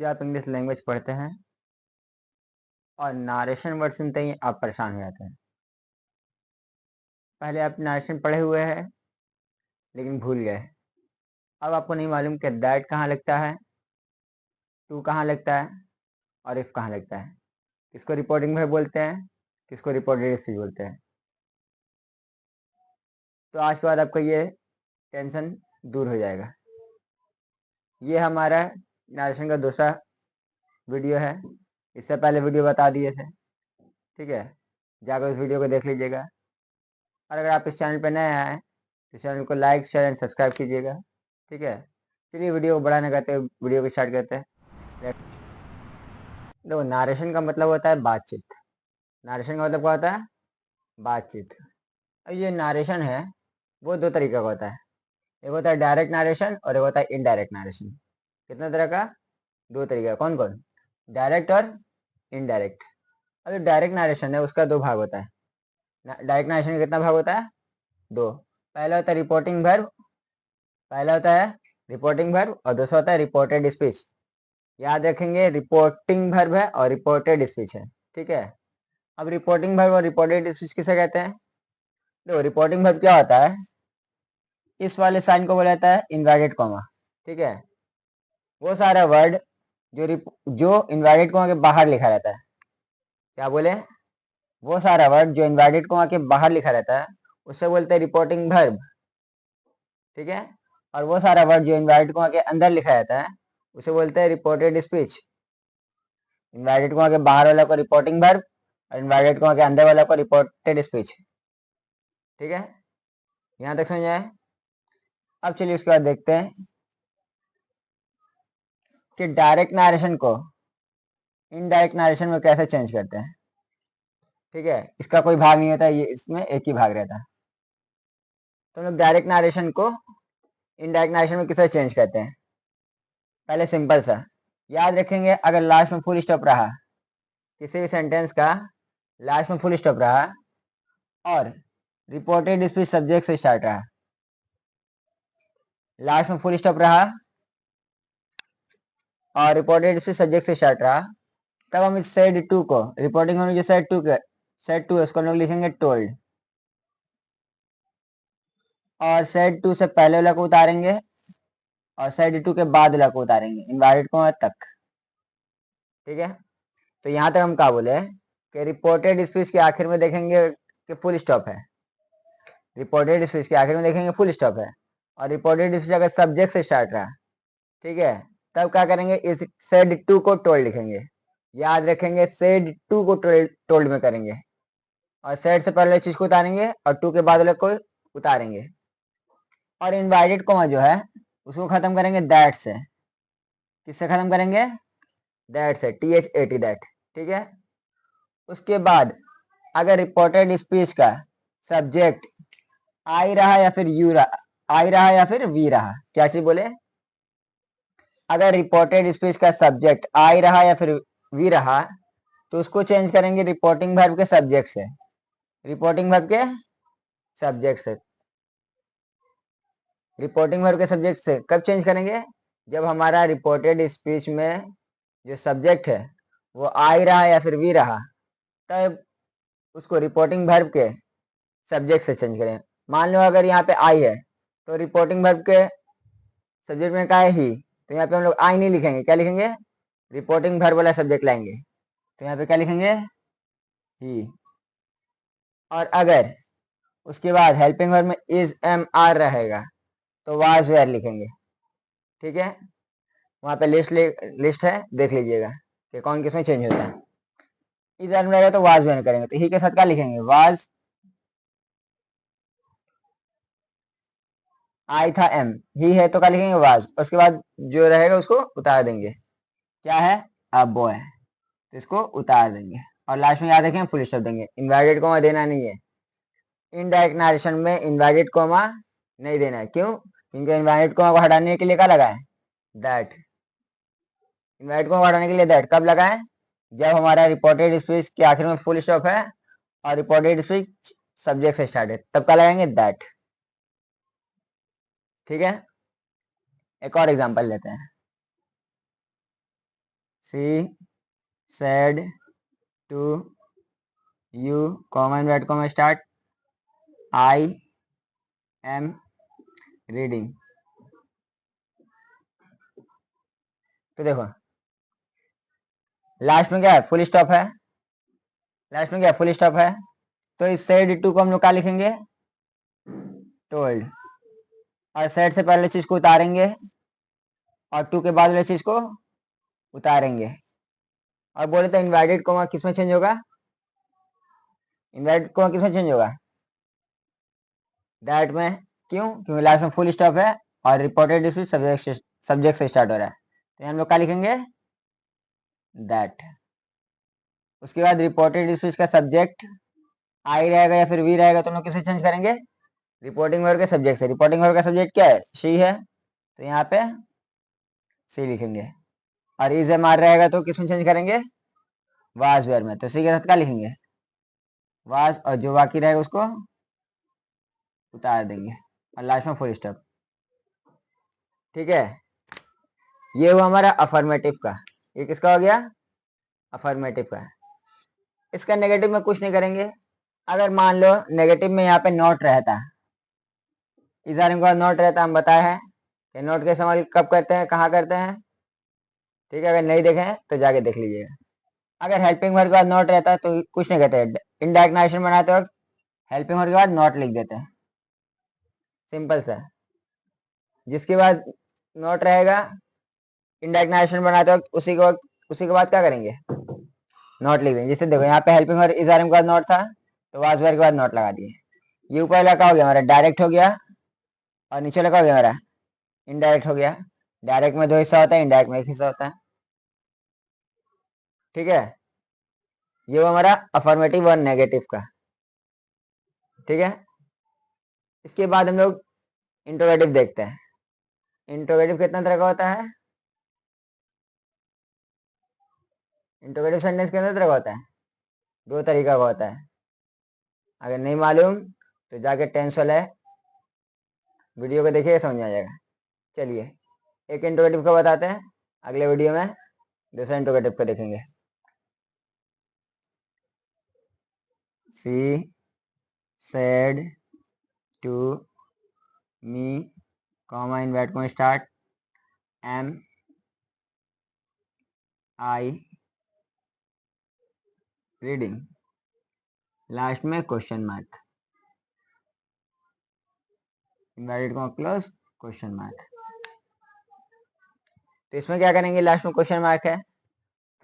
क्या आप English language पढ़ते हैं और नारेशन वर्ड सुनते ही आप परेशान हो जाते हैं? पहले आप नारेशन पढ़े हुए हैं लेकिन भूल गए। अब आपको नहीं मालूम कि दैट कहाँ लगता है, टू कहाँ लगता है और इफ कहाँ लगता है। किसको रिपोर्टिंग वर्ब बोलते हैं, किसको रिपोर्टेड स्पीच बोलते हैं। तो आज के बाद आपका ये टेंशन दूर हो जाएगा। ये हमारा नारेशन का दूसरा वीडियो है। इससे पहले वीडियो बता दिए थे, ठीक है, जाकर उस वीडियो को देख लीजिएगा। और अगर आप इस चैनल पर नए आए तो चैनल को लाइक शेयर एंड सब्सक्राइब कीजिएगा, ठीक है। चलिए वीडियो को बढ़ाने करते हैं, वीडियो को स्टार्ट करते हैं। देखो, नारेशन का मतलब होता है बातचीत। नारेशन का मतलब क्या होता है? बातचीत। अब ये नारेशन है वो दो तरीके का होता है। एक होता है डायरेक्ट नारेशन और एक होता है इनडायरेक्ट नारेशन। कितना तरह का? दो तरीका। कौन कौन? डायरेक्ट और इनडायरेक्ट। अब जो डायरेक्ट नारेशन है उसका दो भाग होता है। डायरेक्ट नारेशन का कितना भाग होता है? दो। पहला होता है रिपोर्टिंग वर्ब, पहला होता है रिपोर्टिंग वर्ब और दूसरा होता है रिपोर्टेड स्पीच। याद रखेंगे, रिपोर्टिंग वर्ब है और रिपोर्टेड स्पीच है, ठीक है। अब रिपोर्टिंग वर्ब और रिपोर्टेड स्पीच किसे कहते हैं? देखो, रिपोर्टिंग वर्ब क्या होता है, इस वाले साइन को बोला जाता है इनवर्टेड कॉमा, ठीक है। वो सारा वर्ड जो इनवर्टेड कॉमा के बाहर लिखा रहता है, क्या बोले, वो सारा वर्ड जो इनवर्टेड कॉमा के बाहर लिखा रहता है उससे बोलते हैं रिपोर्टिंग वर्ब, ठीक है। और वो सारा वर्ड जो इनवर्टेड कॉमा के अंदर लिखा रहता है उसे बोलते हैं रिपोर्टेड स्पीच। इनवर्टेड कॉमा के बाहर वाला को रिपोर्टिंग वर्ब और इनवर्टेड कॉमा के अंदर वाला को रिपोर्टेड स्पीच, ठीक है। यहाँ तक समझ आए? अब चलिए उसके बाद देखते हैं कि डायरेक्ट नरेशन को इनडायरेक्ट नरेशन में कैसे चेंज करते हैं, ठीक है। इसका कोई भाग नहीं होता, ये इसमें एक ही भाग रहता है। तो हम लोग डायरेक्ट नरेशन को इनडायरेक्ट नरेशन में किसे चेंज करते हैं? पहले सिंपल सा याद रखेंगे, अगर लास्ट में फुल स्टॉप रहा, किसी भी सेंटेंस का लास्ट में फुल स्टॉप रहा और रिपोर्टेड स्पीच सब्जेक्ट से स्टार्ट रहा, लास्ट में फुल स्टॉप रहा और रिपोर्टेड स्पीच सब्जेक्ट से स्टार्ट रहा, तब हम इस सेड टू को रिपोर्टिंग में जो सेड टू उसको हम लोग लिखेंगे टोल्ड, और सेड टू से पहले वाला को उतारेंगे और सेड टू के बाद वाला को उतारेंगे इनवर्टेड कॉमा तक, ठीक है। तो यहाँ तक हम क्या बोले कि रिपोर्टेड स्पीच के आखिर में देखेंगे कि फुल स्टॉप है, रिपोर्टेड स्पीच के आखिर में देखेंगे फुल स्टॉप है, और रिपोर्टेड स्पीच अगर सब्जेक्ट से स्टार्ट रहा, ठीक है, तब क्या करेंगे, इस सेड टू को टोल्ड लिखेंगे। याद रखेंगे, सेड टू को टोल्ड में करेंगे और सेड से पहले चीज को उतारेंगे और टू के बाद वाले को उतारेंगे, और इनवाइटेड कॉमा जो है उसको खत्म करेंगे दैट से। किससे खत्म करेंगे? दैट से, THAT दैट, ठीक है। उसके बाद अगर रिपोर्टेड स्पीच का सब्जेक्ट आई रहा या फिर यू रहा, आई रहा या फिर वी रहा, क्या चीज बोले, अगर रिपोर्टेड स्पीच का सब्जेक्ट आई रहा या फिर वी रहा तो उसको चेंज करेंगे रिपोर्टिंग वर्ब के सब्जेक्ट से, रिपोर्टिंग वर्ब के सब्जेक्ट से, रिपोर्टिंग वर्ब के सब्जेक्ट से कब चेंज करेंगे? जब हमारा रिपोर्टेड स्पीच में जो सब्जेक्ट है वो आई रहा या फिर वी रहा, तब उसको रिपोर्टिंग वर्ब के सब्जेक्ट से चेंज करें। मान लो अगर यहाँ पे आई है तो रिपोर्टिंग वर्ब के सब्जेक्ट में क्या है, ही, तो यहाँ पे हम लोग आई नहीं लिखेंगे, क्या लिखेंगे, रिपोर्टिंग वर्ब वाला सब्जेक्ट लाएंगे, तो यहाँ पे क्या लिखेंगे, ही। और अगर उसके बाद हेल्पिंग वर्ब में इज एम आर रहेगा तो वाज वेयर लिखेंगे, ठीक है। वहां पे लिस्ट है, देख लीजिएगा कि कौन किसमें चेंज होता है। इज एम रहेगा तो वाज वेयर करेंगे, तो ही के साथ क्या लिखेंगे, वाज, आई था एम, ही है तो क्या लिखेंगे, वाज, उसके बाद जो रहेगा उसको उतार देंगे, क्या है, अ बॉय, तो इसको उतार देंगे और लास्ट में याद रखें फुल स्टॉप देंगे, इनवर्टेड कॉमा देना नहीं है। इनडायरेक्ट नरेशन में इनवर्टेड कॉमा नहीं देना है, क्यों? क्योंकि इनवर्टेड कॉमा को हटाने के लिए क्या लगा है, दैट। इनवर्टेड कॉमा हटाने के लिए दैट कब लगा है? जब हमारा रिपोर्टेड स्पीच के आखिर में फुल स्टॉप है और रिपोर्टेड स्पीच सब्जेक्ट से स्टार्ट है, तब क्या लगाएंगे, दैट, ठीक है। एक और एग्जांपल लेते हैं। She said to you comma invert comma start I am reading. तो देखो लास्ट में क्या है, फुल स्टॉप है, लास्ट में क्या है, फुल स्टॉप है। तो इस सेड टू को हम लोग क्या लिखेंगे, टोल्ड। और सेड से पहले चीज को उतारेंगे और टू के बाद वाले चीज को उतारेंगे। और बोले तो इनवर्टेड कोमा किसमें चेंज होगा, इनवर्टेड कोमा किसमें चेंज होगा, दैट में। क्यों, क्योंकि लास्ट में फुल स्टॉप है और रिपोर्टेड स्पीच सब्जेक्ट से स्टार्ट हो रहा है, तो हम लोग क्या लिखेंगे, दैट। उसके बाद रिपोर्टेड स्पीच का सब्जेक्ट आई रहेगा या फिर वी रहेगा, तो हम लोग किसे चेंज करेंगे, रिपोर्टिंग वर्ब के सब्जेक्ट से। रिपोर्टिंग वर्ब का सब्जेक्ट क्या है, शी है, तो यहाँ पे सी लिखेंगे। और इज एम आर रहेगा तो किसमें चेंज करेंगे, वाज वेयर में, तो सी के साथ क्या लिखेंगे, वाज, और जो बाकी रहेगा उसको उतार देंगे और लास्ट में फुल स्टॉप। ठीक है, ये हुआ हमारा अफर्मेटिव का। ये किसका हो गया, अफर्मेटिव का। इसका नेगेटिव में कुछ नहीं करेंगे। अगर मान लो नेगेटिव में यहाँ पे नॉट रहता, इस बारे में नॉट रहता, हम बताए हैं कि नॉट का इस्तेमाल कब करते हैं, कहाँ करते हैं। ठीक है, अगर नहीं देखे हैं तो जाके देख लीजिएगा। अगर हेल्पिंग वर्ब के बाद नॉट रहता है तो कुछ नहीं कहते, इनडायरेक्ट नरेशन बनाते वक्त हेल्पिंग वर्ब के बाद नॉट लिख देते हैं, सिंपल सा। जिसके बाद नॉट रहेगा इनडायरेक्ट नरेशन बनाते वक्त उसी के बाद क्या करेंगे, नॉट लिख देंगे। जैसे देखो यहाँ पे हेल्पिंग वर्ब इस बारे में के बाद नॉट था, तो वाज वेयर के बाद नॉट लगा दिए। ये ऊपर लगा हो गया हमारा डायरेक्ट हो गया, और नीचे लगा हो गया हमारा इनडायरेक्ट हो गया। डायरेक्ट में दो हिस्सा होता है, इनडायरेक्ट में एक हिस्सा होता है। ठीक है, ये वो हमारा अफर्मेटिव और नेगेटिव का। ठीक है, इसके बाद हम लोग इंट्रोगेटिव देखते हैं। इंट्रोगेटिव कितना तरह का होता है, इंट्रोगेटिव सेंटेंस कितना तरह का होता है, दो तरीका का होता है। अगर नहीं मालूम तो जाके टेंस वाला वीडियो को देखिए, समझ में आ जाएगा। चलिए एक इंट्रोगेटिव का बताते हैं, अगले वीडियो में दूसरा इंट्रोगेटिव को देखेंगे। She said to me comma invert comma start am I reading, last में question mark, inverted comma close question mark. तो इसमें क्या करेंगे, लास्ट में क्वेश्चन मार्क है,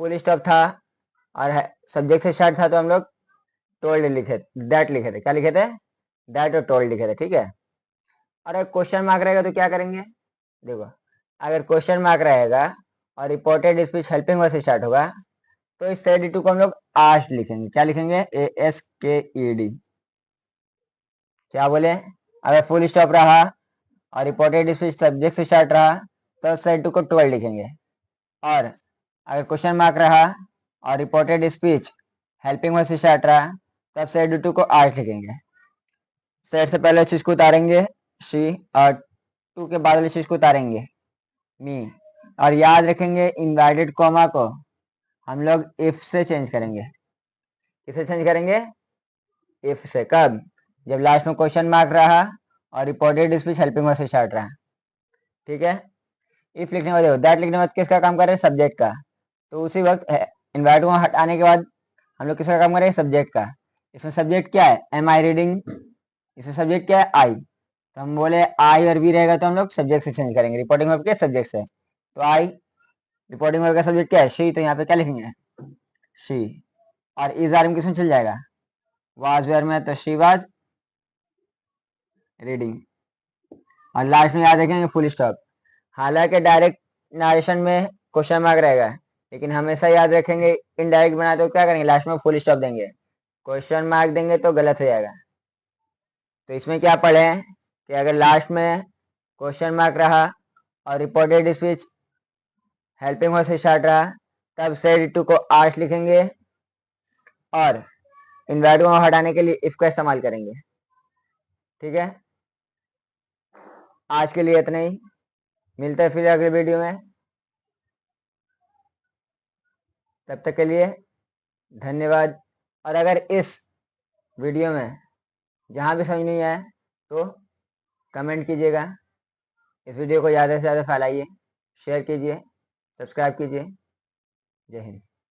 फुल स्टॉप था और सब्जेक्ट से स्टार्ट था, तो हम लोग टोल्ड लिखे, दैट लिखे थे। क्या लिखे थे, दैट और टोल्ड लिखे थे। ठीक है, और अगर क्वेश्चन मार्क रहेगा तो क्या करेंगे, देखो अगर क्वेश्चन मार्क रहेगा और रिपोर्टेड स्पीच हेल्पिंग वर्ब से स्टार्ट होगा, तो इस सेड टू को हम लोग आस्क्ड लिखेंगे। क्या लिखेंगे, ASKED। क्या बोले, अगर फुल स्टॉप रहा और रिपोर्टेड स्पीच सब्जेक्ट से स्टार्ट रहा तो सेड टू को 12 लिखेंगे। और अगर क्वेश्चन मार्क रहा और रिपोर्टेड स्पीच हेल्पिंग वर्ब से स्टार्ट रहा तब सेड टू को आस्क्ड लिखेंगे। सेड से पहले चीज को उतारेंगे शी, और टू के बाद वाली चीज को उतारेंगे मी। और याद रखेंगे इनवर्टेड कॉमा को हम लोग इफ से चेंज करेंगे। किसे चेंज करेंगे, इफ से। कब, जब लास्ट में क्वेश्चन मार्क रहा और रिपोर्टेड स्पीच हेल्पिंग वर्ब से स्टार्ट रहा। ठीक है, इफ लिखने वाले दैट लिखने के बाद किसका काम कर रहे हैं, सब्जेक्ट का। तो उसी वक्त इनवर्टेड कॉमा हटाने के बाद हम लोग किसका काम कर रहे हैं, सब्जेक्ट का। इसमें सब्जेक्ट क्या है, एम आई रीडिंग। इसमें सब्जेक्ट क्या है, आई। तो हम बोले आई और वी रहेगा तो हम लोग सब्जेक्ट से चेंज करेंगे, रिपोर्टिंग वर्ब के सब्जेक्ट से। तो आई, रिपोर्टिंग वर्ब का सब्जेक्ट क्या है, शी, तो यहाँ पे क्या लिखेंगे, शी। और इस आर में किसमें चल जाएगा, वाज वेयर में, तो शी वाज रीडिंग। और लास्ट में याद रखेंगे फुल स्टॉप। हालांकि डायरेक्ट नारेशन में क्वेश्चन मार्क रहेगा, लेकिन हमेशा याद रखेंगे इनडायरेक्ट बनाते हो क्या करेंगे, लास्ट में फुल स्टॉप देंगे। क्वेश्चन मार्क देंगे तो गलत हो जाएगा। तो इसमें क्या पढ़े हैं कि अगर लास्ट में क्वेश्चन मार्क रहा और रिपोर्टेड स्पीच हेल्पिंग वर्ब से स्टार्ट रहा तब सेड टू को आस्क्ड लिखेंगे, और इनवर्टेड कॉमा हटाने के लिए इफ का इस्तेमाल करेंगे। ठीक है, आज के लिए इतना ही, मिलते हैं फिर अगले वीडियो में। तब तक के लिए धन्यवाद। और अगर इस वीडियो में जहाँ भी समझ नहीं आया तो कमेंट कीजिएगा। इस वीडियो को ज़्यादा से ज़्यादा फैलाइए, शेयर कीजिए, सब्सक्राइब कीजिए। जय हिंद।